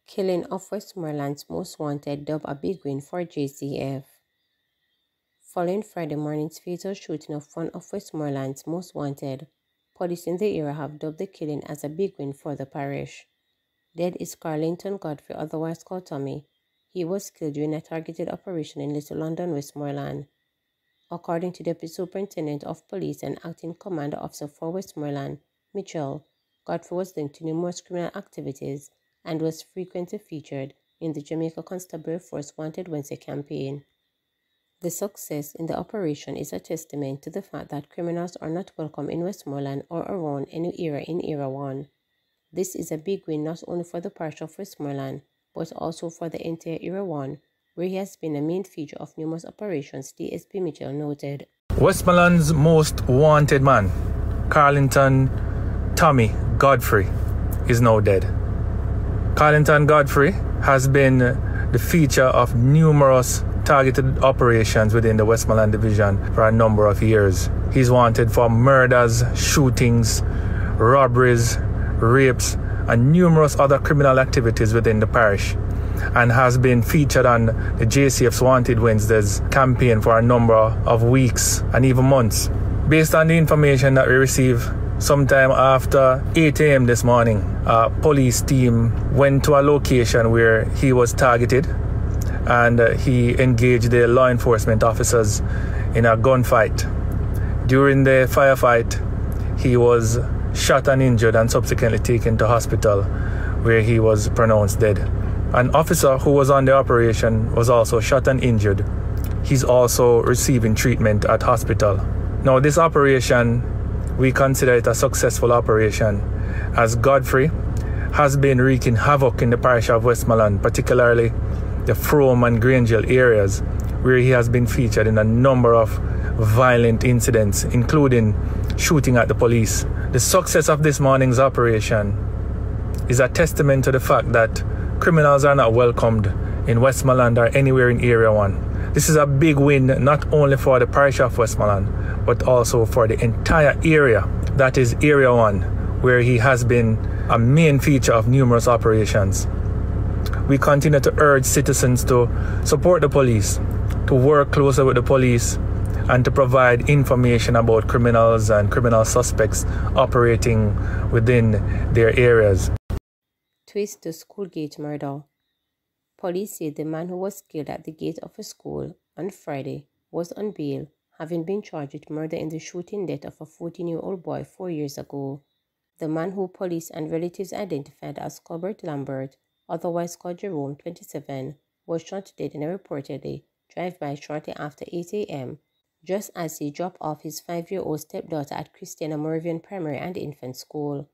Killing of Westmoreland's most wanted dubbed a big win for JCF. Following Friday morning's fatal shooting of one of Westmoreland's most wanted, police in the area have dubbed the killing as a big win for the parish. Dead is Carlington Godfrey, otherwise called Tommy. He was killed during a targeted operation in Little London, Westmoreland. According to Deputy Superintendent of Police and Acting Commander Officer for Westmoreland, Mitchell, Godfrey was linked to numerous criminal activities and was frequently featured in the Jamaica Constabulary Force Wanted Wednesday campaign. The success in the operation is a testament to the fact that criminals are not welcome in Westmoreland or around any area in Area 1. This is a big win not only for the parish of Westmoreland, but also for the entire Area 1, where he has been a main feature of numerous operations, DSP Mitchell noted. Westmoreland's most wanted man, Carlington Tommy Godfrey, is now dead. Carlington Godfrey has been the feature of numerous targeted operations within the Westmoreland Division for a number of years. He's wanted for murders, shootings, robberies, rapes, and numerous other criminal activities within the parish, and has been featured on the JCF's Wanted Wednesdays campaign for a number of weeks and even months. Based on the information that we received sometime after 8 a.m. this morning, a police team went to a location where he was targeted, and he engaged the law enforcement officers in a gunfight. During the firefight, he was shot and injured and subsequently taken to hospital, where he was pronounced dead. An officer who was on the operation was also shot and injured. He's also receiving treatment at hospital. Now, this operation, we consider it a successful operation, as Godfrey has been wreaking havoc in the parish of Westmoreland, particularly the Frome and Grangeville areas, where he has been featured in a number of violent incidents, including shooting at the police. The success of this morning's operation is a testament to the fact that criminals are not welcomed in Westmoreland or anywhere in Area 1. This is a big win not only for the parish of Westmoreland, but also for the entire area, that is Area 1, where he has been a main feature of numerous operations. We continue to urge citizens to support the police, to work closer with the police, and to provide information about criminals and criminal suspects operating within their areas. Twist to school gate murder. Police say the man who was killed at the gate of a school on Friday was on bail, having been charged with murder in the shooting death of a 14-year-old boy 4 years ago. The man, who police and relatives identified as Colbert Lambert, otherwise called Jerome, 27, was shot dead in a reportedly drive-by shortly after 8 a.m., just as he dropped off his 5-year-old stepdaughter at Christiana Moravian Primary and Infant School.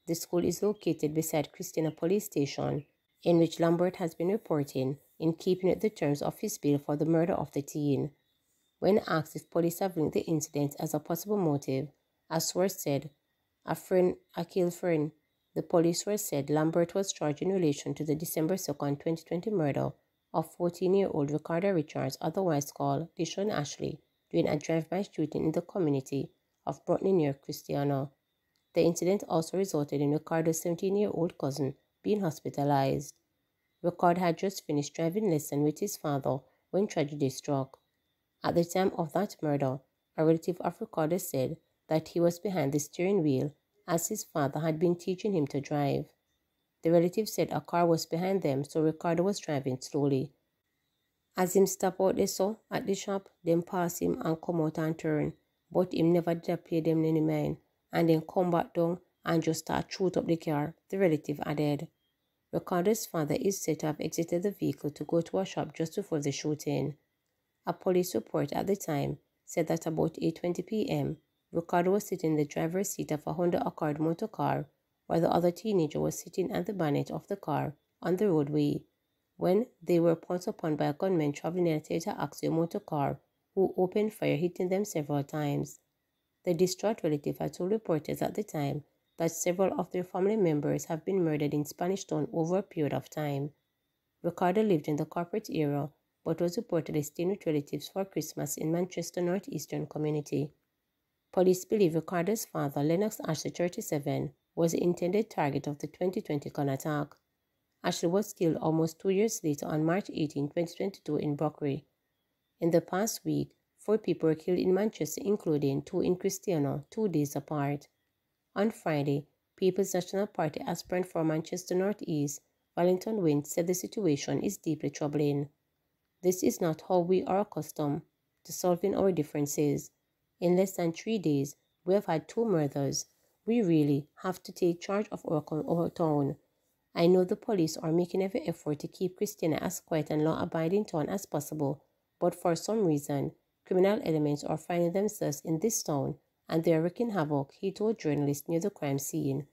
The school is located beside Christiana Police Station, in which Lambert has been reporting, in keeping with the terms of his bail for the murder of the teen. When asked if police have linked the incident as a possible motive, a source said, a kill friend, the police source said Lambert was charged in relation to the December 2, 2020 murder of 14-year-old Ricardo Richards, otherwise called Dishon Ashley, during a drive-by shooting in the community of Brotney near Christiana. The incident also resulted in Ricardo's 17-year-old cousin being hospitalized. Ricardo had just finished driving lesson with his father when tragedy struck. At the time of that murder, a relative of Ricardo said that he was behind the steering wheel as his father had been teaching him to drive. The relative said a car was behind them, so Ricardo was driving slowly. As him stop out they saw at the shop, them pass him and come out and turn, but him never did pay them any mind, and then come back down and just start shoot up the car, the relative added. Ricardo's father is said to have exited the vehicle to go to a shop just before the shooting. A police report at the time said that about 8:20 p.m., Ricardo was sitting in the driver's seat of a Honda Accord motor car, while the other teenager was sitting at the bonnet of the car on the roadway, when they were pounced upon by a gunman traveling in a Toyota Axio motor car, who opened fire, hitting them several times. The distraught relative had told reporters at the time that several of their family members have been murdered in Spanish Town over a period of time. Ricardo lived in the corporate area but was reportedly staying with relatives for Christmas in Manchester northeastern community. Police believe Ricardo's father, Lennox Ashley, 37, was the intended target of the 2020 gun attack. Ashley was killed almost 2 years later on March 18, 2022 in Brockery. In the past week, 4 people were killed in Manchester, including 2 in Cristiano, 2 days apart. On Friday, People's National Party aspirant for Manchester North East, Wellington Wynne, said the situation is deeply troubling. This is not how we are accustomed to solving our differences. In less than 3 days, we have had 2 murders. We really have to take charge of our town. I know the police are making every effort to keep Christiana as quiet and law-abiding town as possible, but for some reason, criminal elements are finding themselves in this town and they are wreaking havoc, he told journalists near the crime scene.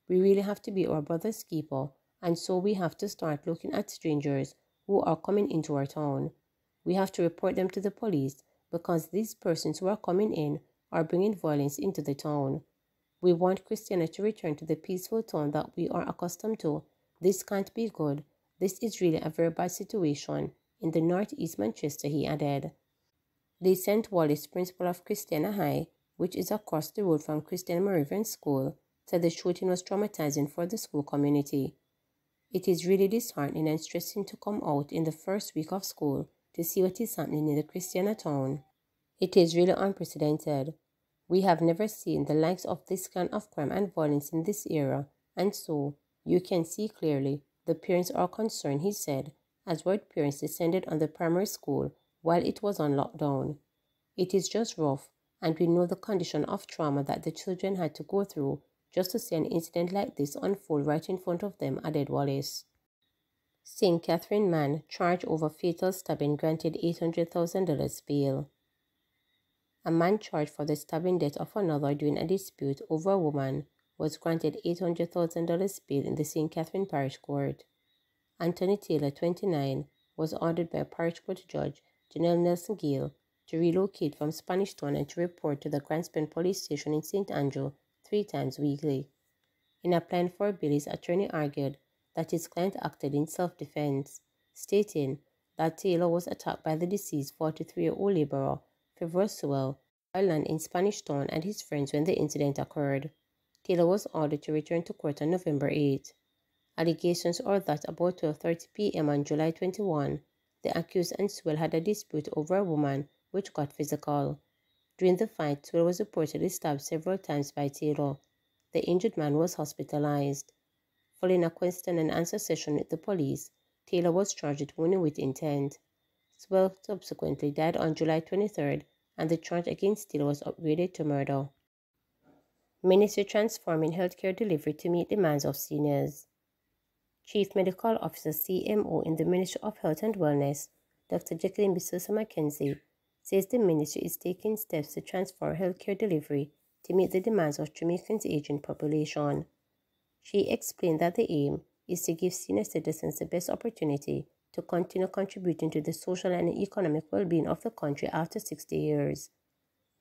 We really have to be our brother's keeper, and so we have to start looking at strangers who are coming into our town. We have to report them to the police because these persons who are coming in are bringing violence into the town. We want Christiana to return to the peaceful town that we are accustomed to. This can't be good. This is really a very bad situation in the northeast Manchester, he added. St. Wallace, principal of Christiana High, which is across the road from Christiana Moravian School, said the shooting was traumatizing for the school community. It is really disheartening and stressing to come out in the first week of school to see what is happening in the Christiana town. It is really unprecedented. We have never seen the likes of this kind of crime and violence in this era, and so, you can see clearly, the parents are concerned, he said, as word parents descended on the primary school while it was on lockdown. It is just rough, and we know the condition of trauma that the children had to go through just to see an incident like this unfold right in front of them, added Wallace. St. Catherine man charged over fatal stabbing granted $800,000 bail. A man charged for the stabbing death of another during a dispute over a woman was granted $800,000 bail in the St. Catherine Parish Court. Anthony Taylor, 29, was ordered by Parish Court Judge Janelle Nelson Gale to relocate from Spanish Town and to report to the Grandspent Police Station in St. Andrew 3 times weekly. In applying for bail, his attorney argued that his client acted in self-defense, stating that Taylor was attacked by the deceased 43-year-old laborer, Favour Sewell, while land in Spanish Town and his friends when the incident occurred. Taylor was ordered to return to court on November 8. Allegations are that about 12:30 p.m. on July 21, the accused and Sewell had a dispute over a woman which got physical. During the fight, Sewell was reportedly stabbed several times by Taylor. The injured man was hospitalized. Following a question and answer session with the police, Taylor was charged with wounding with intent. Sewell subsequently died on July 23rd, and the charge against Taylor was upgraded to murder. Ministry transforming healthcare delivery to meet demands of seniors. Chief Medical Officer CMO in the Ministry of Health and Wellness, Dr. Jacqueline Bisosa Mackenzie, says the ministry is taking steps to transform healthcare delivery to meet the demands of Jamaica's aging population. She explained that the aim is to give senior citizens the best opportunity to continue contributing to the social and economic well-being of the country after 60 years.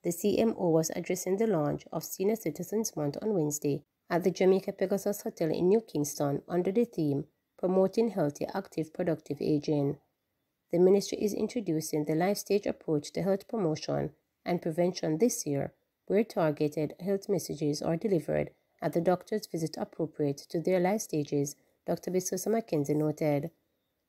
The CMO was addressing the launch of Senior Citizens Month on Wednesday at the Jamaica Pegasus Hotel in New Kingston under the theme Promoting Healthy, Active, Productive Aging. The ministry is introducing the life stage approach to health promotion and prevention this year, where targeted health messages are delivered at the doctor's visit appropriate to their life stages, Dr. Bisosa Mackenzie noted.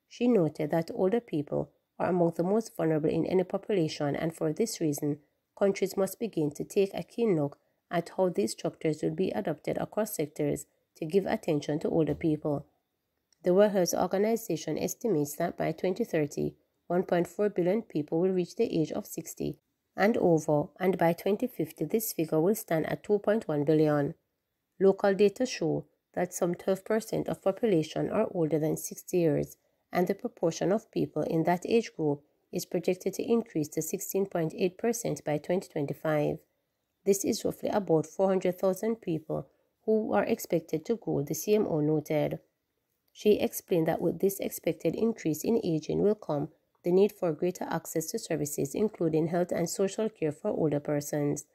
She noted that older people are among the most vulnerable in any population, and for this reason, countries must begin to take a keen look at how these structures will be adopted across sectors to give attention to older people. The World Health Organization estimates that by 2030, 1.4 billion people will reach the age of 60 and over, and by 2050 this figure will stand at 2.1 billion. Local data show that some 12% of population are older than 60 years, and the proportion of people in that age group is projected to increase to 16.8% by 2025. This is roughly about 400,000 people who are expected to grow, the CMO noted. She explained that with this expected increase in aging will come the need for greater access to services, including health and social care for older persons.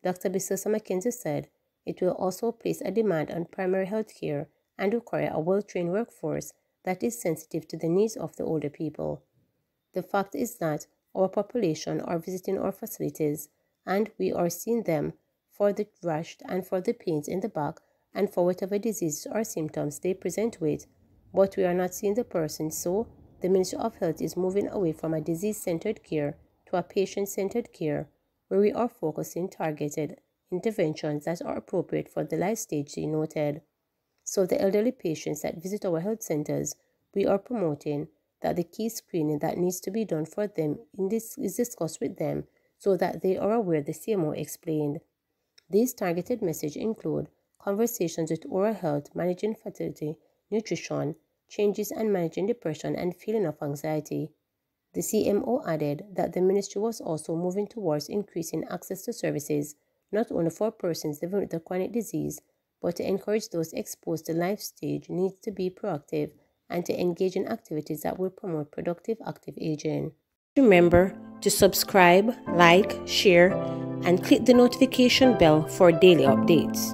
Dr. Bisosa Mackenzie said it will also place a demand on primary health care and require a well-trained workforce that is sensitive to the needs of the older people. The fact is that our population are visiting our facilities, and we are seeing them for the rash and for the pains in the back and for whatever diseases or symptoms they present with, but we are not seeing the person. So the Ministry of Health is moving away from a disease-centered care to a patient-centered care, where we are focusing targeted interventions that are appropriate for the life stage denoted. So the elderly patients that visit our health centers, we are promoting that the key screening that needs to be done for them is discussed with them so that they are aware, the CMO explained. These targeted messages include conversations with oral health, managing fertility, nutrition, changes and managing depression and feeling of anxiety. The CMO added that the ministry was also moving towards increasing access to services, not only for persons living with the chronic disease, but to encourage those exposed to life stage needs to be proactive and to engage in activities that will promote productive active aging. Remember to subscribe, like, share, and click the notification bell for daily updates.